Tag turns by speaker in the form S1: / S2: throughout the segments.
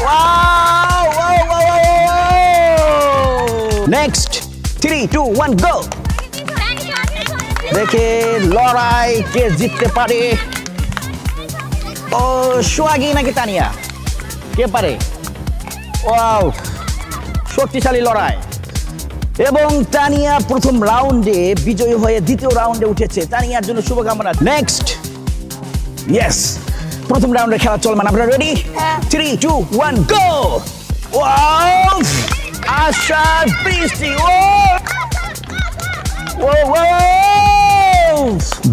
S1: Wow! Wow! Wow! Wow! Next, 3, 2, 1, go! দেখে লড়াই কে জিততে পারে? ও সোহাগী নাকি তানিয়া? কে পারে? ওয়াও! শক্তিশালী লড়াই। এবং তানিয়া প্রথম রাউন্ডে বিজয়ী হয়ে দ্বিতীয় রাউন্ডে উঠেছে। তানিয়ার জন্য শুভকামনা। নেক্সট, ইয়েস, প্রথম রাউন্ডের খেলা চলমান। আপনারা রেডি? 3, 2, 1, গো! ওয়াও! আশার বৃষ্টি! ও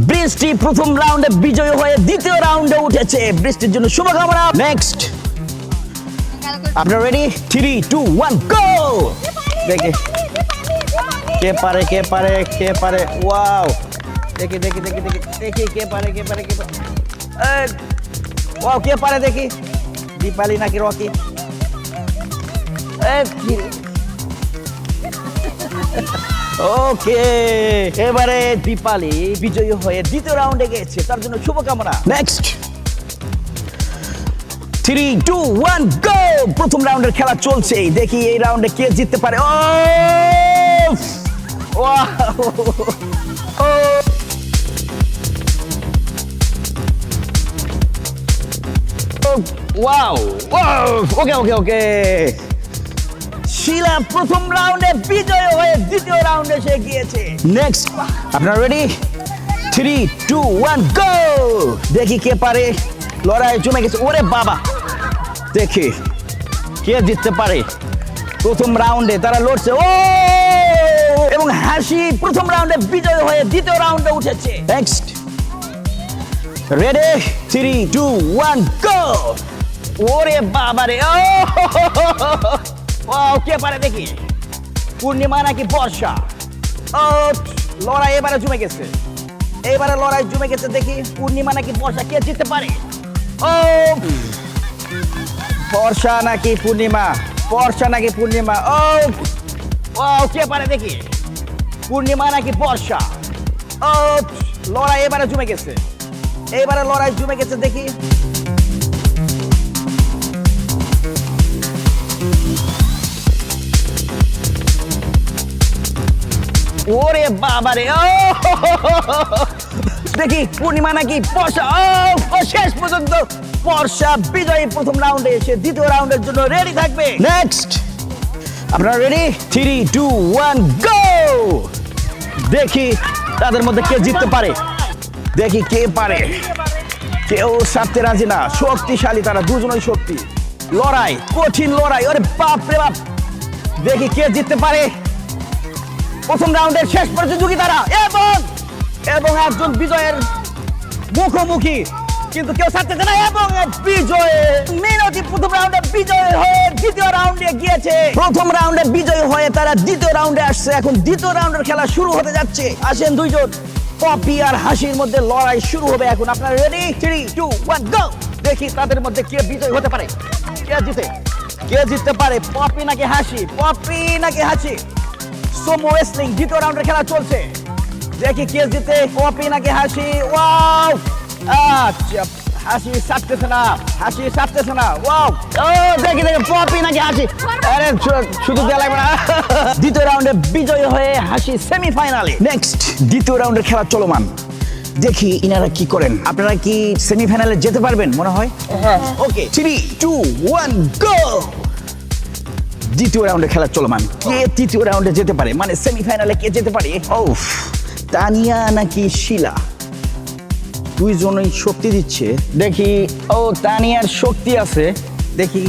S1: বৃষ্টি প্রথম রাউন্ডে বিজয়ী হয়ে দ্বিতীয় রাউন্ডে উঠেছে। বৃষ্টির জন্য শুভকামনা। নেক্সট, আপনারা রেডি? 3, 2, 1, গো! দেখে কে পারে কে পারে কে পারে? ওয়াও! দেখি দেখি দেখি দেখি দেখি কে পারে কে পারে কে পারে? ওয়াও, কে পারে দেখি? দীপালি নাকি রকি? ওকে, এবারে দীপালি বিজয়ী হয়ে দ্বিতীয় রাউন্ডে গেছে, তার জন্য শুভকামনা। নেক্সট, 3, 2, 1, গো! প্রথম রাউন্ডের খেলা চলছে। দেখি এই রাউন্ডে কে জিততে পারে। ও ওয়াও! ওকে ওকে ওকে, শিলা প্রথম রাউন্ডে বিজয় হয়ে দ্বিতীয় রাউন্ডে সে গিয়েছে। নেক্সট, আপনারা রেডি? 3, 2, 1, গো! দেখি কে পারে। লড়াই জমে গেছে। ওরে বাবা, দেখি কে জিততে পারে। প্রথম রাউন্ডে তারা লড়ছে। ও এবং হাসি প্রথম রাউন্ডে বিজয় হয়ে দ্বিতীয় রাউন্ডে উঠেছে। Next, ready? 3, 2, 1, গো! ওরে বাবা রে! ও কে পারে দেখি? পূর্ণিমা নাকি বর্ষা? ও লড়াই এবারে জমে গেছে। এবারে লড়াই জমে গেছে। দেখি পূর্ণিমা নাকি বর্ষা, কে জিততে পারে? ও বর্ষা নাকি পূর্ণিমা? বর্ষা নাকি পূর্ণিমা? ও কে পারে দেখি? পূর্ণিমা নাকি বর্ষা? ও লড়াই এবারে জমে গেছে। এবারে লড়াই জমে গেছে। দেখি ওরে বাবা রে! দেখি পূর্ণিমা নাকি বর্ষা? ও শেষ পর্যন্ত বর্ষা বিজয়ী প্রথম রাউন্ডে এসে দ্বিতীয় রাউন্ডের জন্য রেডি থাকবে। নেক্সট, আপনারা রেডি? 3, 2, 1, গো! দেখি তাদের মধ্যে কে জিততে পারে। দেখি কে পারে। কেউ ছাড়তে রাজি না। শক্তিশালী তারা, দুজনই শক্তি। লড়াই, কঠিন লড়াই। ওরে বাপ রে বাপ! দেখি কে জিততে পারে। প্রথম রাউন্ডের শেষ প্রতিযোগিতারা এবং একজন বিজয়ের মুখোমুখি, কিন্তু কেউ ছাড়তেছে না। এবং বিজয় মিনতি প্রথম রাউন্ডে বিজয় হয়ে দ্বিতীয় রাউন্ডে গিয়েছে। প্রথম রাউন্ডে বিজয় হয়ে তারা দ্বিতীয় রাউন্ডে আসছে। এখন দ্বিতীয় রাউন্ডের খেলা শুরু হতে যাচ্ছে। আসেন দুইজন, পপি আর হাসির মধ্যে লড়াই শুরু হবে এখন। আপনারা রেডি? 3, 2, 1, গো! দেখি তাদের মধ্যে কে বিজয় হতে পারে। কে জিততে পারে? পপি নাকি হাসি? পপি নাকি হাসি? সুমো রেসলিং দ্বিতীয় রাউন্ডের খেলা চলছে। দেখি কে জিতে, পপি নাকি হাসি? ওয়াও! আচ্ছা, হাসি ছাড়তেছে না। হাসি ছাড়তেছে না। ওয়াও! ও দেখি দেখি পপি নাকি হাসি? আরে শুধু দেয়া লাগবে না। দ্বিতীয় রাউন্ডে বিজয়ী হয়ে হাসি সেমিফাইনালে। নেক্সট, দ্বিতীয় রাউন্ডের খেলা চলমান। দেখি ইনারা কি করেন। আপনারা কি সেমিফাইনালে যেতে পারবেন মনে হয়? হ্যাঁ। ওকে, 3, 2, 1, গো! দ্বিতীয় রাউন্ডে খেলা চলমান। কে তৃতীয় রাউন্ডে যেতে পারে, মানে সেমিফাইনালে কে যেতে পারে? তানিয়া নাকি শিলা? দুইজনই শক্তি দিচ্ছে। দেখি তানিয়ার শক্তি আছে। দেখি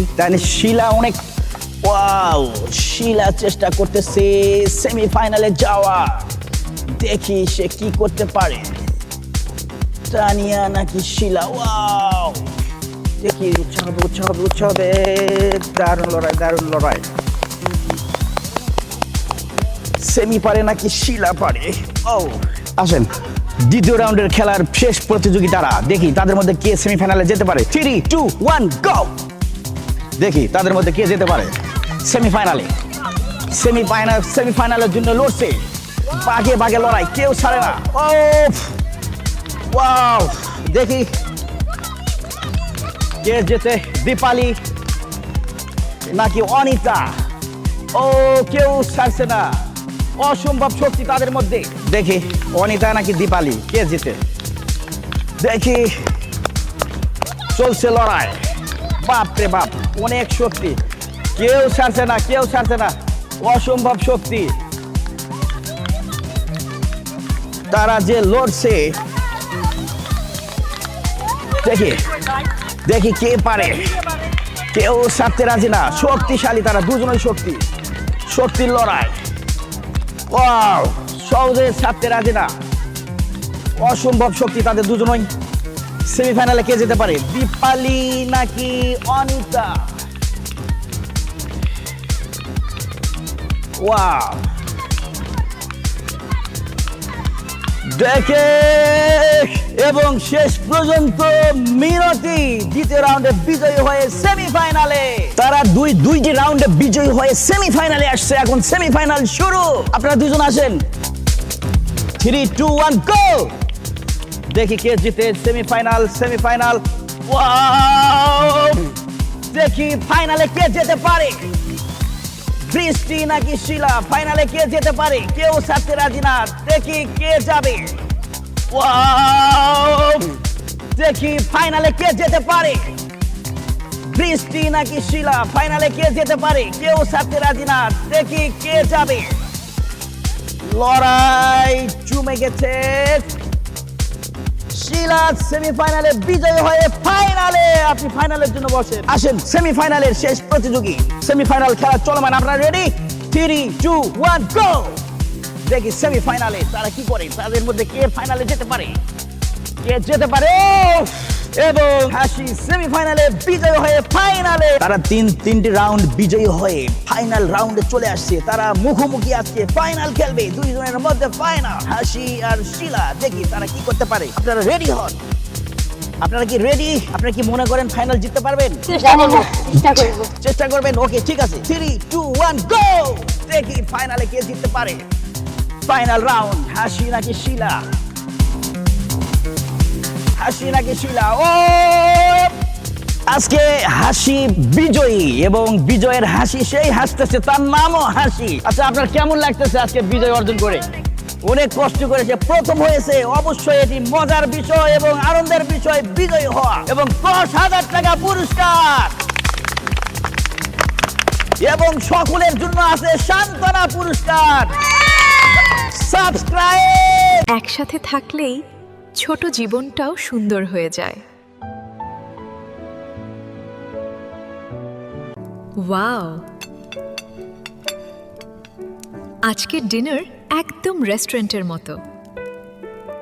S1: শিলা অনেক। ওয়াও! শিলা চেষ্টা করতেছে সেমিফাইনালে যাওয়া। দেখি সে কি করতে পারে। তানিয়া নাকি শিলা? ওয়াও! দেখি উৎসাহ হবে উৎসাহ হবে উৎসাহ হবে। দারুণ লড়াই, দারুণ লড়াই। সেমি পারে নাকি শিলা পারে? আসেন দ্বিতীয় রাউন্ডের খেলার শেষ প্রতিযোগিতারা। দেখি তাদের মধ্যে কে সেমিফাইনালে যেতে পারে। 3, 2, 1, গো! দেখি তাদের মধ্যে কে যেতে পারে সেমিফাইনালে। সেমিফাইনালের জন্য লড়ছে। বাঘে বাঘে লড়াই, কেউ ছাড়ে না। ওয়াও! দেখি কে যেতে। দীপালি নাকি অনিতা? ও কেউ ছাড়ছে না, অসম্ভব শক্তি তাদের মধ্যে। দেখি অনিতা নাকি দীপালি, কে জিতে? দেখি চলছে লড়াই। বাপ রে বাপ, অনেক শক্তি, কেউ ছাড়ছে না, কেউ ছাড়ছে না, অসম্ভব শক্তি। তারা যে লড়ছে, দেখি দেখি কে পারে। কেউ ছাড়তে রাজি না, শক্তিশালী তারা দুজনই, শক্তির লড়াই। ওয়াও, সহজে ছাড়তে রাজি না, অসম্ভব শক্তি তাদের দুজনই। সেমিফাইনালে কে যেতে পারে, দীপালি নাকি অনিতা? ওয়াও, দেখে এবং শেষ পর্যন্ত মিনতি দ্বিতীয় রাউন্ডে বিজয়ী হয়ে সেমিফাইনালে। তারা দুইটি রাউন্ডে বিজয়ী হয়ে সেমিফাইনালে আসছে। এখন সেমিফাইনাল শুরু। আপনারা দুজন আসেন। 3, 2, 1 গো। দেখি কে জিতে সেমিফাইনাল। ওয়াও, দেখি ফাইনালে কে যেতে পারে, বৃষ্টি নাকি শিলা? ফাইনালে কে যেতে পারে? কেউ ছাড়তে রাজি না, দেখি কে যাবে। ওয়াও, দেখি ফাইনালে কে যেতে পারে, বৃষ্টি নাকি শিলা? ফাইনালে কে যেতে পারে? কেউ ছাড়তে রাজি না, দেখি কে যাবে। লড়াই জমে গেছে। শিলা সেমিফাইনালে বিজয়ী হয়ে ফাইনালে। আপনি ফাইনালের জন্য বসেন। আসেন, সেমিফাইনালের শেষ প্রতিযোগী, সেমিফাইনাল খেলা চলমান। আপনারা রেডি? 3, 2, 1 গো। দেখি সেমিফাইনালে তারা কি করে, তাদের মধ্যে কে ফাইনালে যেতে পারে, কে যেতে পারে। এবং হাসি সেমিফাইনালে বিজয়ী হয়ে ফাইনালে। তারা তিনটি রাউন্ড বিজয়ী হয়ে ফাইনাল রাউন্ডে চলে আসছে। তারা মুখোমুখি আজকে ফাইনাল খেলবে, দুইজনের মধ্যে ফাইনাল, হাসি আর শিলা। দেখি তারা কি করতে পারে। আপনারা রেডি হন? আপনারা কি রেডি? আপনারা কি মনে করেন ফাইনাল জিততে পারবেন? চেষ্টা করবেন। ওকে, ঠিক আছে। 3, 2, 1 গো। দেখি ফাইনালে কে জিততে পারে। ফাইনাল রাউন্ড, হাসি নাকি শিলা? হাসি নাকি শিলা? ও, আজকে হাসি বিজয়ী এবং বিজয়ের হাসি সেই হাসতেছে, তার নামও হাসি। আচ্ছা, আপনার কেমন লাগতেছে আজকে বিজয় অর্জন করে? অনেক কষ্ট করেছে, প্রথম হয়েছে। অবশ্যই এটি মজার বিষয় এবং আনন্দের বিষয় বিজয়ী হওয়া, এবং 10,000 টাকা পুরস্কার, এবং সকলের জন্য আছে সান্ত্বনা পুরস্কার। সাবস্ক্রাইব।
S2: একসাথে থাকলেই ছোট জীবনটাও সুন্দর হয়ে যায়। ওয়াও, আজকের ডিনার একদম রেস্টুরেন্টের মতো।